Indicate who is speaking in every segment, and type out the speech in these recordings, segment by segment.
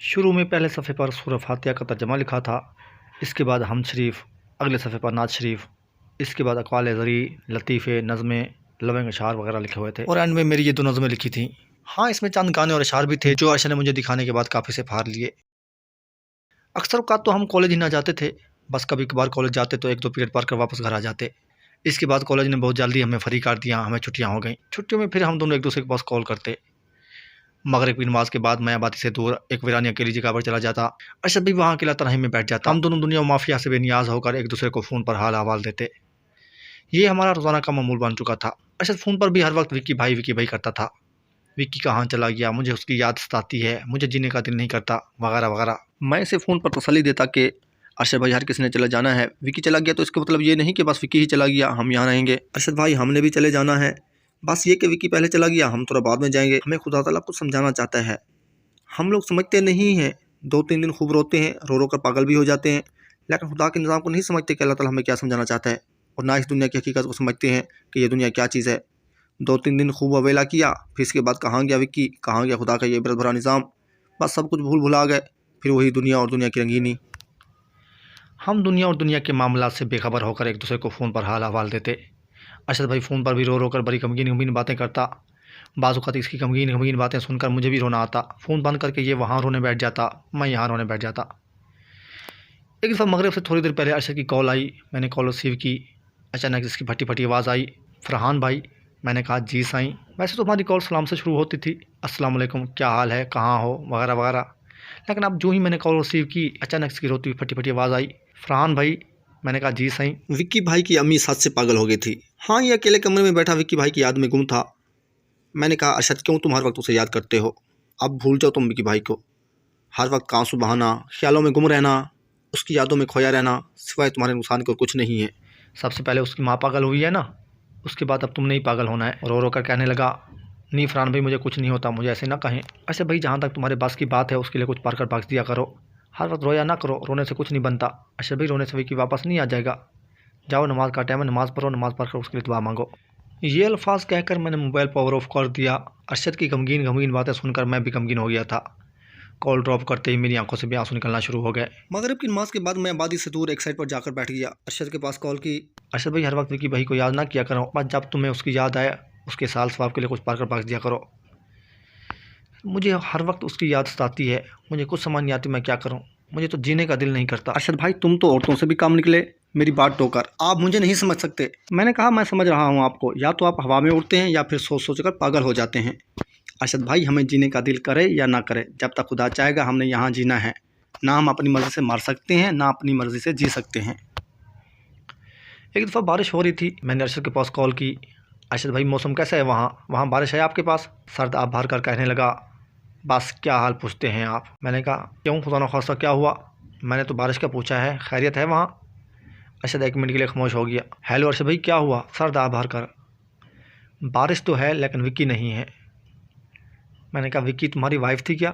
Speaker 1: शुरू में पहले सफ़े पर सूरह फातिहा का तर्जमा लिखा था, इसके बाद हमद शरीफ, अगले सफ़े पर नात शरीफ, इसके बाद अक़वाल ज़री, लतीफ़े, नज़में, लवंग अशार वगैरह लिखे हुए थे और एंड में मेरी ये 2 नज़में लिखी थी। हाँ, इसमें चंद गाने और अशार भी थे जो अर्शद ने मुझे दिखाने के बाद काफ़ी से फाड़ लिए। अक्सर औक़ात तो हम कॉलेज ही ना जाते थे, बस कभी कभार कॉलेज जाते तो 1-2 पीरियड पढ़ कर वापस घर आ जाते। इसके बाद कॉलेज ने बहुत जल्दी हमें फ्री कर दिया, हमें छुट्टियाँ हो गईं। छुट्टियों में फिर हम दोनों एक दूसरे के पास कॉल करते। मगरिब की नमाज़ के बाद मैं आबादी से दूर एक वीरानी अकेली जगह पर चला जाता। अर्शद भी वहाँ अकेला तन्हाई में बैठ जाता। हम दोनों दुनिया माफिया से बेनियाज होकर एक दूसरे को फ़ोन पर हाल अहवाल देते। ये हमारा रोज़ाना का मामूल बन चुका था। अर्शद फ़ोन पर भी हर वक्त विक्की भाई करता था। विक्की कहाँ चला गया, मुझे उसकी याद सताती है, मुझे जीने का दिल नहीं करता, वगैरह वगैरह। मैं इसे फ़ोन पर तसल्ली देता कि अर्शद भाई हर किसी ने चले जाना है, विक्की चला गया तो इसका मतलब ये नहीं कि बस विक्की ही चला गया हम यहाँ रहेंगे। अर्शद भाई हमने भी चले जाना है, बस ये कि विक्की पहले चला गया हम थोड़ा बाद में जाएंगे। हमें खुदा ताला कुछ समझाना चाहता है, हम लोग समझते नहीं हैं। 2-3 दिन खूब रोते हैं, रो रो कर पागल भी हो जाते हैं, लेकिन खुदा के निज़ाम को नहीं समझते कि अल्लाह ताला हमें क्या समझाना चाहता है, और ना इस दुनिया की हकीकत को समझते हैं कि ये दुनिया क्या चीज़ है। 2-3 दिन खूब अवेला किया, फिर इसके बाद कहाँ गया विक्की, कहाँ गया खुदा का ये इबरत भरा निज़ाम, बस सब कुछ भूल भुला गए। फिर वही दुनिया और दुनिया की रंगीनी। हम दुनिया और दुनिया के मामलात से बेखबर होकर एक दूसरे को फ़ोन पर हाल अहवाल देते। अर्शद भाई फ़ोन पर भी रो रो कर बड़ी गमगीन बातें करता। बाज़ औक़ात इसकी गमगीन बातें सुनकर मुझे भी रोना आता। फ़ोन बंद करके ये वहाँ रोने बैठ जाता, मैं यहाँ रोने बैठ जाता। एक दफ़ा मगरिब से थोड़ी देर पहले अर्शद की कॉल आई, मैंने कॉल रिसीव की। अचानक इसकी फटी फटी आवाज़ आई, फ़रहान भाई। मैंने कहा जी साईं। वैसे तो हमारी कॉल सलाम से शुरू होती थी, अस्सलाम वालेकुम, क्या हाल है, कहाँ हो, वगैरह वगैरह। लेकिन अब जो ही मैंने कॉल रिसीव की, अचानक इसकी रोती हुई फटी फटी आवाज़ आई, फ़रहान भाई। मैंने कहा जी साईं।
Speaker 2: विक्की भाई की अम्मी सच से पागल हो गई थी। हाँ, ये अकेले कमरे में बैठा विक्की भाई की याद में गुम था। मैंने कहा अर्शद क्यों तुम हर वक्त उसे याद करते हो, अब भूल जाओ तुम विक्की भाई को। हर वक्त आंसू बहाना, ख्यालों में गुम रहना, उसकी यादों में खोया रहना, सिवाय तुम्हारे नुकसान के और कुछ नहीं है।
Speaker 1: सबसे पहले उसकी माँ पागल हुई है ना, उसके बाद अब तुमने ही पागल होना है। रो रो कर कहने लगा, नहीं फ़रहान भाई मुझे कुछ नहीं होता, मुझे ऐसे ना कहें। ऐसे भाई जहाँ तक तुम्हारे बस की बात है उसके लिए कुछ पढ़ कर बख्श दिया करो, हर वक्त रोया ना करो, रोने से कुछ नहीं बनता। अच्छा भाई रोने से विक्की वापस नहीं आ जाएगा, जाओ नमाज़ का टाइम है, नमाज़ पढ़ो, नमाज़ पढ़ कर उसके लिए दुआ मांगो। ये अल्फाज कहकर मैंने मोबाइल पावर ऑफ कर दिया। अर्शद की गमगीन बातें सुनकर मैं भी गमगीन हो गया था। कॉल ड्रॉप करते ही मेरी आंखों से भी आंसू निकलना शुरू हो गए।
Speaker 2: मगरिब की नमाज के बाद मैं आबादी से दूर एक साइड पर जाकर बैठ गया। अर्शद के पास कॉल की।
Speaker 1: अर्शद भाई हर वक्त विक्की भाई को याद ना किया करो, बस जब तुम्हें उसकी याद आए उसके साल सवाब के लिए कुछ पढ़ कर बख्श दिया करो। मुझे हर वक्त उसकी याद सताती है, मुझे कुछ समझ नहीं आती मैं क्या करूँ, मुझे तो जीने का दिल नहीं करता।
Speaker 2: अर्शद भाई तुम तो औरतों से भी काम निकले, मेरी बात टोकर आप मुझे नहीं समझ सकते। मैंने कहा मैं समझ रहा हूँ आपको, या तो आप हवा में उड़ते हैं या फिर सोच सोच कर पागल हो जाते हैं। अर्शद भाई हमें जीने का दिल करे या ना करे, जब तक खुदा चाहेगा हमने यहाँ जीना है। ना हम अपनी मर्ज़ी से मर सकते हैं, ना अपनी मर्ज़ी से जी सकते हैं।
Speaker 1: एक दफ़ा बारिश हो रही थी, मैंने अर्शद के पास कॉल की, अर्शद भाई मौसम कैसा है वहाँ बारिश है आपके पास? सर्द आप भर कर कहने लगा, बस क्या हाल पूछते हैं आप। मैंने कहा क्यों खुदा न खास्ता क्या हुआ, मैंने तो बारिश का पूछा है, खैरियत है वहाँ? अर्शद 1 मिनट के लिए खामोश हो गया। हेलो अर्शद भाई क्या हुआ? सर्द आप भर कर, बारिश तो है लेकिन विक्की नहीं है। मैंने कहा विक्की तुम्हारी वाइफ थी क्या?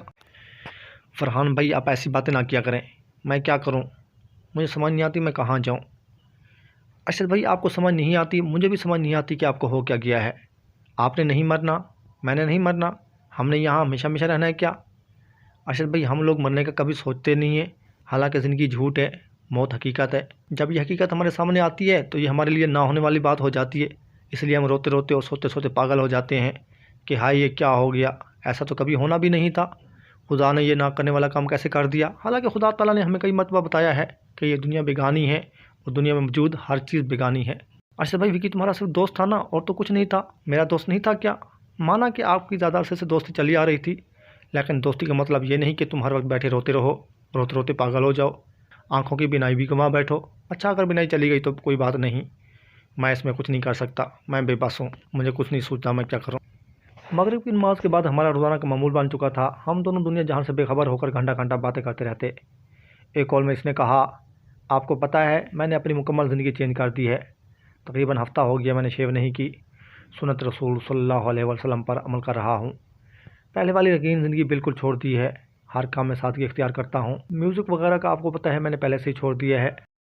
Speaker 1: फ़रहान भाई आप ऐसी बातें ना किया करें, मैं क्या करूं, मुझे समझ नहीं आती मैं कहाँ जाऊं। अर्शद भाई आपको समझ नहीं आती, मुझे भी समझ नहीं आती कि आपको हो क्या गया है। आपने नहीं मरना, मैंने नहीं मरना, हमने यहाँ हमेशा हमेशा रहना है क्या? अर्शद भाई हम लोग मरने का कभी सोचते नहीं हैं, हालांकि ज़िंदगी झूठ है, मौत हकीकत है। जब ये हकीकत हमारे सामने आती है तो ये हमारे लिए ना होने वाली बात हो जाती है, इसलिए हम रोते रोते और सोते सोते पागल हो जाते हैं कि हाय ये क्या हो गया, ऐसा तो कभी होना भी नहीं था, खुदा ने ये ना करने वाला काम कैसे कर दिया। हालांकि खुदा ताला ने हमें कई मरतबा बताया है कि ये दुनिया बेगानी है और दुनिया में मौजूद हर चीज़ बेगानी है। अर्शद भाई विक्की तुम्हारा सिर्फ दोस्त था ना, और तो कुछ नहीं था? मेरा दोस्त नहीं था क्या? माना कि आपकी ज़्यादा अरसे से दोस्ती चली आ रही थी, लेकिन दोस्ती का मतलब ये नहीं कि तुम हर वक्त बैठे रोते रहो, रोते रोते पागल हो जाओ, आँखों की बिनाई भी गंवा बैठो। अच्छा अगर बिनाई चली गई तो कोई बात नहीं, मैं इसमें कुछ नहीं कर सकता, मैं बेबस हूँ, मुझे कुछ नहीं सूझता मैं क्या करूँ। मगरिब की नमाज़ के बाद हमारा रोज़ाना का मामूल बन चुका था। हम दोनों दुनिया जहां से बेखबर होकर घंटा घंटा बातें करते रहते। एक कॉल में इसने कहा, आपको पता है मैंने अपनी मुकम्मल ज़िंदगी चेंज कर दी है, तकरीबन हफ़्ता हो गया मैंने शेव नहीं की, सुन्नत रसूल सल्लल्लाहु अलैहि वसल्लम पर अमल कर रहा हूँ, पहले वाली रंगीन ज़िंदगी बिल्कुल छोड़ दी है, हर काम में सादगी इख्तियार करता हूँ। म्यूज़िक वगैरह का आपको पता है मैंने पहले से ही छोड़ दिया है।